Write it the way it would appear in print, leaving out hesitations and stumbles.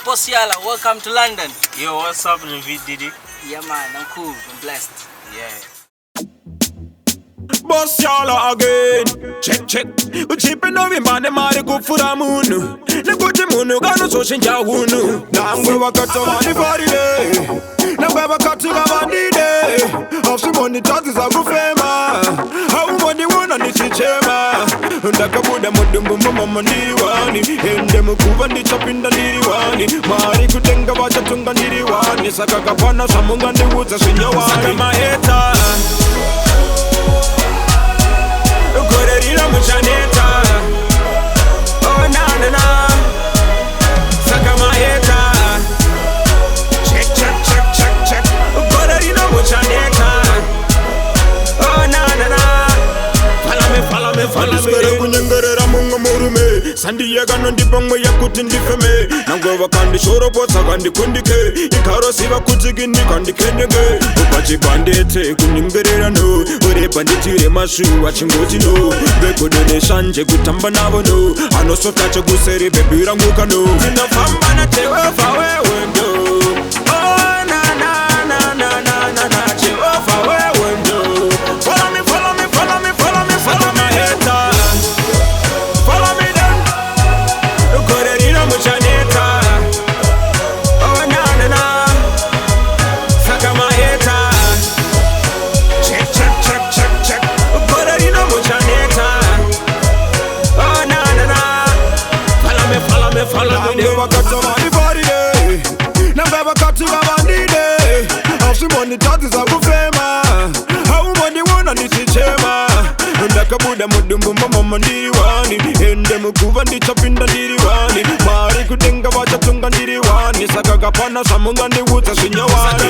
Boss Yala, welcome to London. Yo, what's up, Vididy? Yeah man, I'm cool, I'm blessed. Yeah. Boss Yala again. Check. Uchipe no vimane mari kufura munu. Nikuti munu gano soshinja hunu. Nangwe wakati wani faride. Nangwe wakati wabandide. Afsi money tati za kufema. Hau money wana nisichema. Ndaka muda mudumbu mama ndiriwani. Ende mkuva ndichapinda ndiriwani. Mari kutenga wacha tunga ndiriwani. Saka kapana samunga ndiwuza sinyawani. Saka maheta Korerira muchaneta. Oh na. Saka maheta. Check. Korerira muchaneta. Oh na. Follow me. Spere kunyengerera munga murume. Sandi yega nondipangwe yakuti ndifeme. Nguva kandi shoroposa kandi kundike. Ikaro siva kutsigini kandi kendege. Upachi bandete kunyengerera no. Ure banditire mashu wachingoti no. Bekodene shanje kutamba nabo no. Anosota cheguseri bebira nguka no. Tinofamba na tewe fawe wendo. Oh na. Tewe fawe wendo. Follow me. Follow my hater. Follow me then. Korerira muchaneta. Oh na. Saka my hater. Check. Korerira muchaneta. Oh na. Follow me. Never got to money for the day. Never got to bandide. After money that is a kufema. How money wanna nisichema. Ndakabuda mudumbu mama ndiriwani. Ende mkuva ndichapinda ndiriwani. Mari kutenga wacha tunga ndiriwani. Saka kapana samunga ndiwuza sinyawani.